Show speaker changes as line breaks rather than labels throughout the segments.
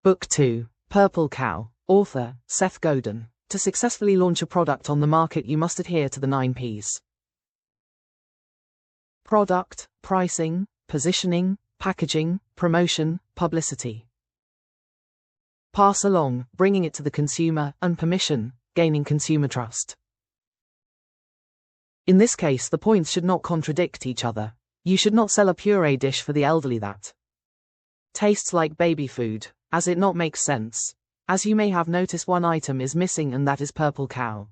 Book 2, Purple Cow, author, Seth Godin. To successfully launch a product on the market, you must adhere to the 9 Ps. Product, pricing, positioning, packaging, promotion, publicity. Pass along, bringing it to the consumer, and permission, gaining consumer trust. In this case, the points should not contradict each other. You should not sell a puree dish for the elderly that tastes like baby food, as it not makes sense. As you may have noticed, one item is missing, and that is purple cow.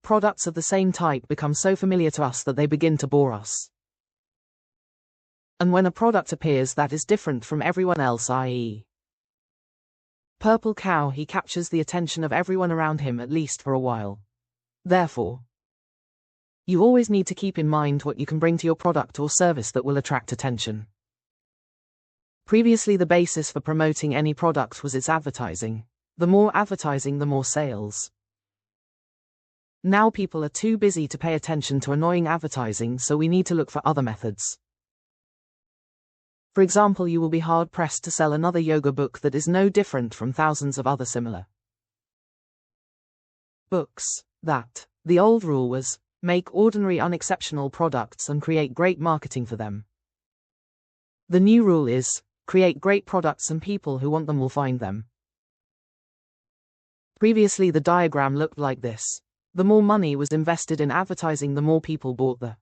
Products of the same type become so familiar to us that they begin to bore us. And when a product appears that is different from everyone else, i.e. purple cow, he captures the attention of everyone around him, at least for a while. Therefore, you always need to keep in mind what you can bring to your product or service that will attract attention. Previously, the basis for promoting any product was its advertising. The more advertising, the more sales. Now people are too busy to pay attention to annoying advertising, so we need to look for other methods. For example, you will be hard-pressed to sell another yoga book that is no different from thousands of other similar books. The old rule was, make ordinary unexceptional products and create great marketing for them. The new rule is, create great products and people who want them will find them. Previously, the diagram looked like this. The more money was invested in advertising, the more people bought the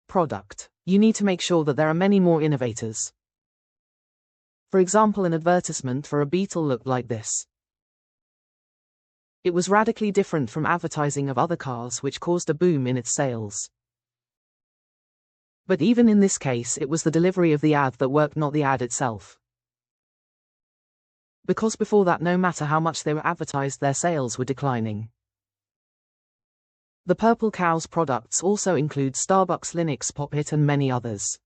product. You need to make sure that there are many more innovators. For example, an advertisement for a Beetle looked like this. It was radically different from advertising of other cars, which caused a boom in its sales. But even in this case, it was the delivery of the ad that worked, not the ad itself. Because before that, no matter how much they were advertised, their sales were declining. The Purple Cow's products also include Starbucks, Linux, Pop-It, and many others.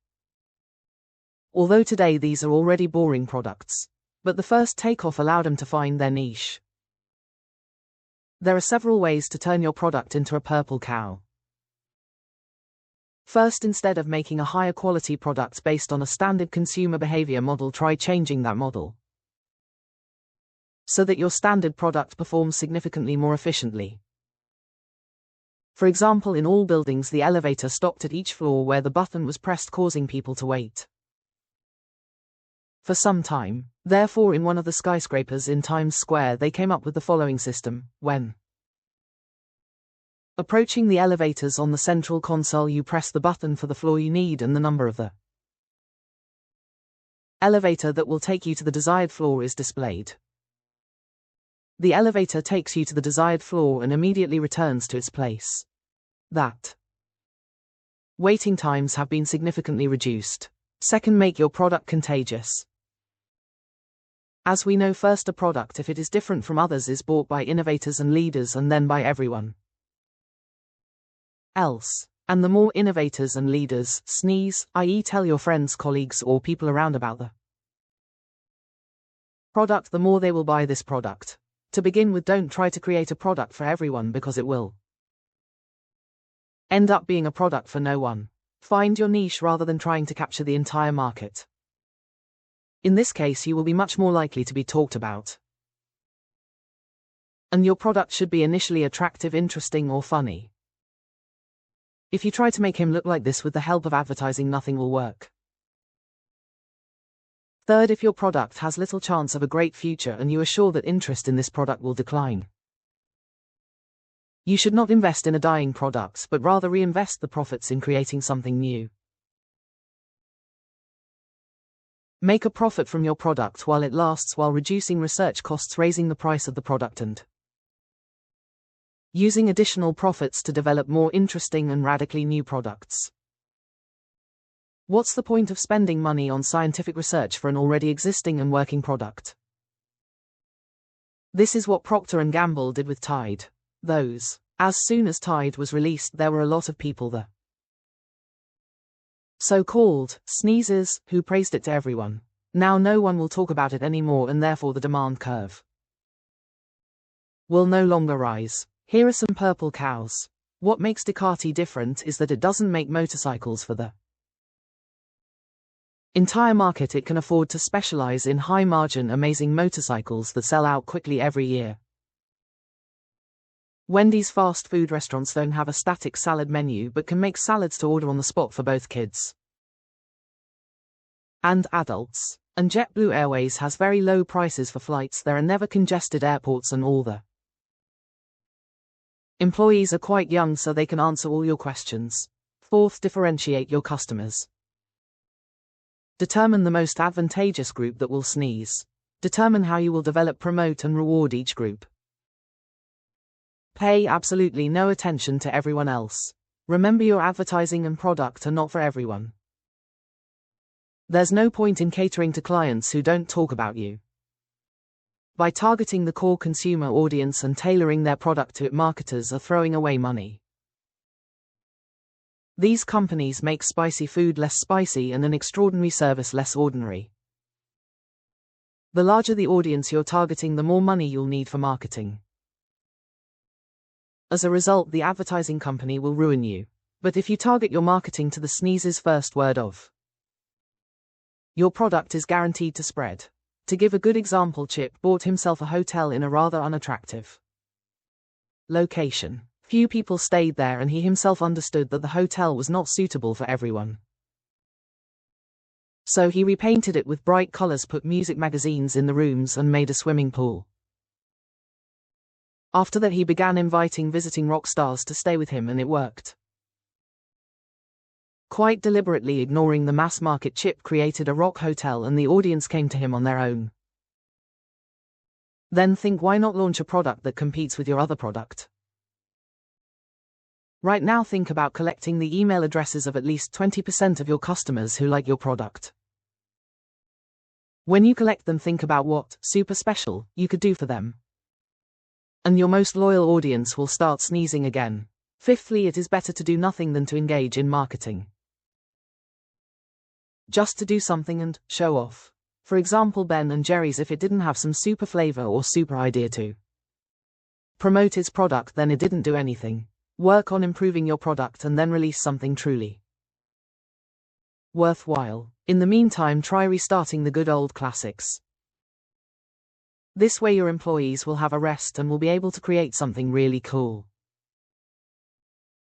Although today these are already boring products, but the first takeoff allowed them to find their niche. There are several ways to turn your product into a purple cow. First, instead of making a higher quality product based on a standard consumer behavior model, try changing that model so that your standard product performs significantly more efficiently. For example, in all buildings, the elevator stopped at each floor where the button was pressed, causing people to wait for some time. Therefore, in one of the skyscrapers in Times Square, they came up with the following system. When approaching the elevators on the central console, you press the button for the floor you need, and the number of the elevator that will take you to the desired floor is displayed. The elevator takes you to the desired floor and immediately returns to its place. Waiting times have been significantly reduced. Second, make your product contagious. As we know, first, a product, if it is different from others, is bought by innovators and leaders, and then by everyone else. And the more innovators and leaders sneeze, i.e. tell your friends, colleagues, or people around about the product, the more they will buy this product. To begin with, don't try to create a product for everyone, because it will end up being a product for no one. Find your niche rather than trying to capture the entire market. In this case, you will be much more likely to be talked about. And your product should be initially attractive, interesting, or funny. If you try to make him look like this with the help of advertising, nothing will work. Third, if your product has little chance of a great future and you are sure that interest in this product will decline, you should not invest in a dying product, but rather reinvest the profits in creating something new. Make a profit from your product while it lasts, while reducing research costs, raising the price of the product, and using additional profits to develop more interesting and radically new products. What's the point of spending money on scientific research for an already existing and working product? This is what Procter & Gamble did with Tide. As soon as Tide was released, there were a lot of people, the so-called sneezers, who praised it to everyone. Now no one will talk about it anymore, and therefore the demand curve will no longer rise. Here are some purple cows. What makes Ducati different is that it doesn't make motorcycles for the Entire market it can afford to specialize in high-margin amazing motorcycles that sell out quickly every year. Wendy's fast food restaurants don't have a static salad menu but can make salads to order on the spot for both kids and adults. And JetBlue Airways has very low prices for flights. There are never congested airports and all the employees are quite young so they can answer all your questions. Fourth, differentiate your customers. Determine the most advantageous group that will sneeze. Determine how you will develop, promote and reward each group. Pay absolutely no attention to everyone else. Remember, your advertising and product are not for everyone. There's no point in catering to clients who don't talk about you. By targeting the core consumer audience and tailoring their product to it, marketers are throwing away money. These companies make spicy food less spicy and an extraordinary service less ordinary. The larger the audience you're targeting, the more money you'll need for marketing. As a result, the advertising company will ruin you. But if you target your marketing to the sneezer's first word of your product, is guaranteed to spread. To give a good example, Chip bought himself a hotel in a rather unattractive location. Few people stayed there and he himself understood that the hotel was not suitable for everyone. So he repainted it with bright colors, put music magazines in the rooms and made a swimming pool. After that he began inviting visiting rock stars to stay with him, and it worked. Quite deliberately ignoring the mass market, Chip created a rock hotel and the audience came to him on their own. Then think, why not launch a product that competes with your other product? Right now think about collecting the email addresses of at least 20% of your customers who like your product. When you collect them, think about what super special you could do for them. And your most loyal audience will start sneezing again. Fifthly, it is better to do nothing than to engage in marketing. Just to do something and show off. For example, Ben and Jerry's, if it didn't have some super flavor or super idea to promote its product, then it didn't do anything. Work on improving your product and then release something truly worthwhile. In the meantime, try restarting the good old classics. This way your employees will have a rest and will be able to create something really cool.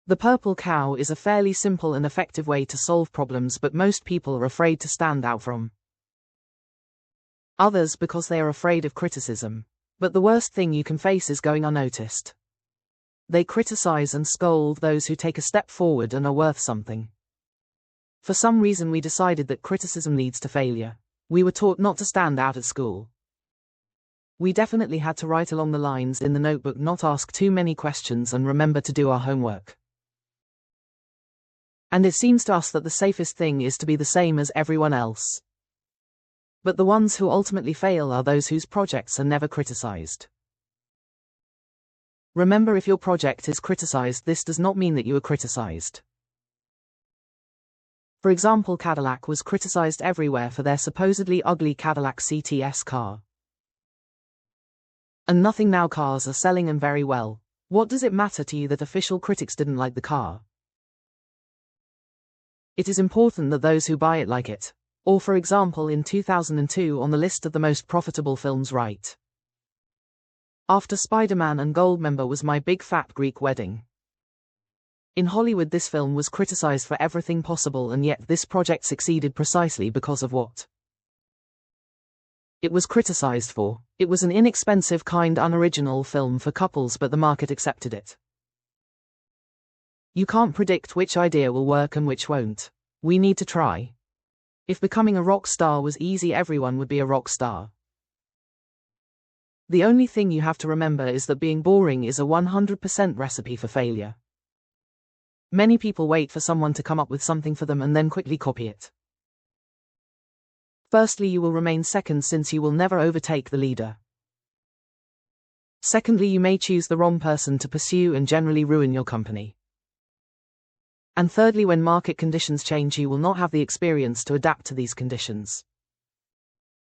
The purple cow is a fairly simple and effective way to solve problems, but most people are afraid to stand out from others because they are afraid of criticism. But the worst thing you can face is going unnoticed. They criticize and scold those who take a step forward and are worth something. For some reason we decided that criticism leads to failure. We were taught not to stand out at school. We definitely had to write along the lines in the notebook, not ask too many questions and remember to do our homework. And it seems to us that the safest thing is to be the same as everyone else. But the ones who ultimately fail are those whose projects are never criticized. Remember, if your project is criticized, this does not mean that you are criticized. For example, Cadillac was criticized everywhere for their supposedly ugly Cadillac CTS car. And nothing, now cars are selling and very well. What does it matter to you that official critics didn't like the car? It is important that those who buy it like it. Or for example, in 2002 on the list of the most profitable films right after Spider-Man and Goldmember was My Big Fat Greek Wedding. In Hollywood this film was criticized for everything possible, and yet this project succeeded precisely because of what it was criticized for. It was an inexpensive, kind, unoriginal film for couples, but the market accepted it. You can't predict which idea will work and which won't. We need to try. If becoming a rock star was easy, everyone would be a rock star. The only thing you have to remember is that being boring is a 100% recipe for failure. Many people wait for someone to come up with something for them and then quickly copy it. Firstly, you will remain second since you will never overtake the leader. Secondly, you may choose the wrong person to pursue and generally ruin your company. And thirdly, when market conditions change, you will not have the experience to adapt to these conditions.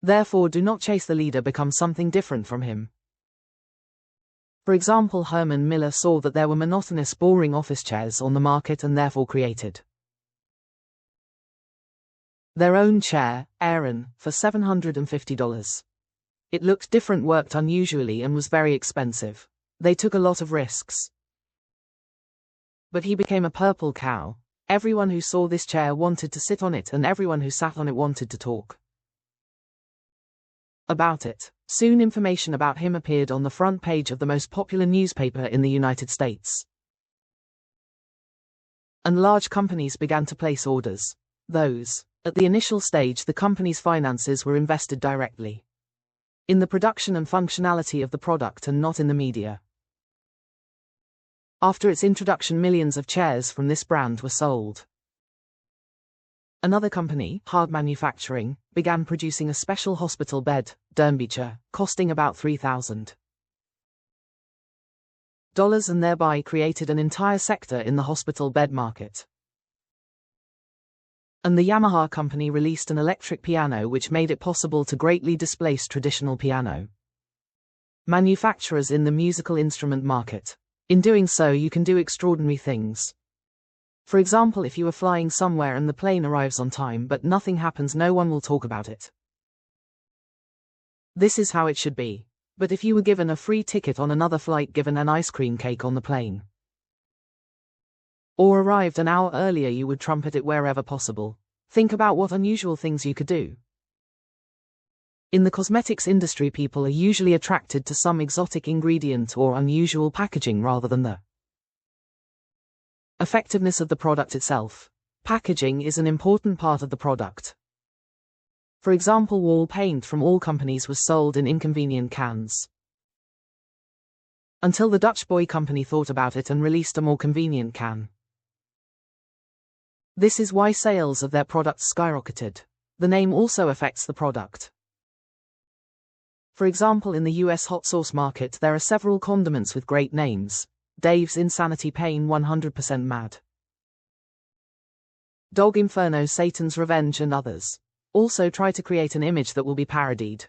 Therefore, do not chase the leader, become something different from him. For example, Herman Miller saw that there were monotonous, boring office chairs on the market and therefore created Their own chair, Aaron, for $750. It looked different, worked unusually, and was very expensive. They took a lot of risks. But he became a purple cow. Everyone who saw this chair wanted to sit on it, and everyone who sat on it wanted to talk about it. Soon information about him appeared on the front page of the most popular newspaper in the United States. And large companies began to place orders. At the initial stage, the company's finances were invested directly in the production and functionality of the product and not in the media. After its introduction, millions of chairs from this brand were sold. Another company, Hard Manufacturing, began producing a special hospital bed, Dernbecher, costing about $3,000, and thereby created an entire sector in the hospital bed market. And the Yamaha company released an electric piano which made it possible to greatly displace traditional piano manufacturers in the musical instrument market. In doing so, you can do extraordinary things. For example, if you are flying somewhere and the plane arrives on time but nothing happens, no one will talk about it. This is how it should be. But if you were given a free ticket on another flight, given an ice cream cake on the plane, or arrived an hour earlier, you would trumpet it wherever possible. Think about what unusual things you could do. In the cosmetics industry, people are usually attracted to some exotic ingredient or unusual packaging rather than the effectiveness of the product itself. Packaging is an important part of the product. For example, wall paint from all companies was sold in inconvenient cans, until the Dutch Boy company thought about it and released a more convenient can. This is why sales of their products skyrocketed. The name also affects the product. For example, in the US hot sauce market, there are several condiments with great names. Dave's Insanity Pain, 100% Mad, Dog Inferno, Satan's Revenge, and others. Also try to create an image that will be parodied.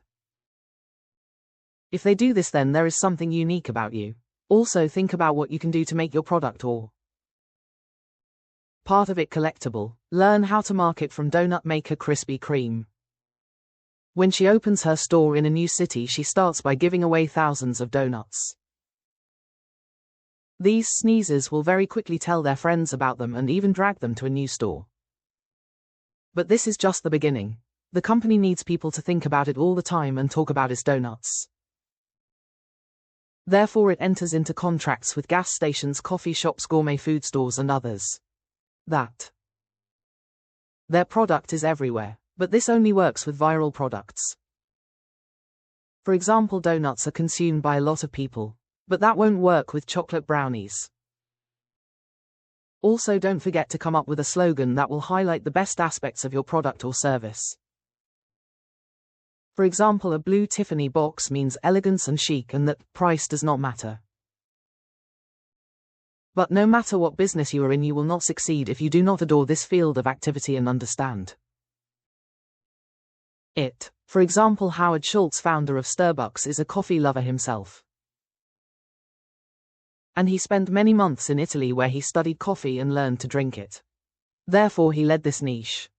If they do this, then there is something unique about you. Also think about what you can do to make your product or part of it collectible. Learn how to market from donut maker Krispy Kreme. When she opens her store in a new city, she starts by giving away thousands of donuts. These sneezers will very quickly tell their friends about them and even drag them to a new store. But this is just the beginning. The company needs people to think about it all the time and talk about its donuts. Therefore, it enters into contracts with gas stations, coffee shops, gourmet food stores, and others. Their product is everywhere, but this only works with viral products. For example, donuts are consumed by a lot of people, but that won't work with chocolate brownies. Also, don't forget to come up with a slogan that will highlight the best aspects of your product or service. For example, a blue Tiffany box means elegance and chic, and that price does not matter. But no matter what business you are in, you will not succeed if you do not adore this field of activity and understand it. For example, Howard Schultz, founder of Starbucks, is a coffee lover himself. And he spent many months in Italy where he studied coffee and learned to drink it. Therefore, he led this niche.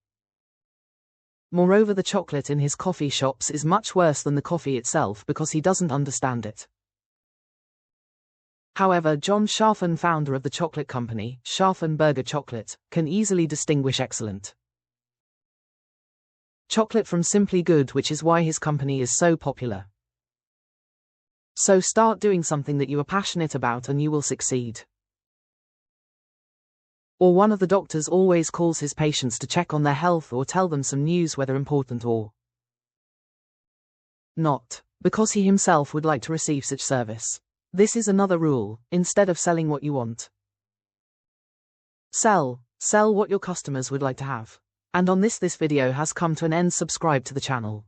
Moreover, the chocolate in his coffee shops is much worse than the coffee itself because he doesn't understand it. However, John Scharfen, founder of the chocolate company, Scharfen Burger Chocolate, can easily distinguish excellent chocolate from simply good, which is why his company is so popular. So start doing something that you are passionate about and you will succeed. Or one of the doctors always calls his patients to check on their health or tell them some news, whether important or not, because he himself would like to receive such service. This is another rule: instead of selling what you want, sell what your customers would like to have. And on this video has come to an end. Subscribe to the channel.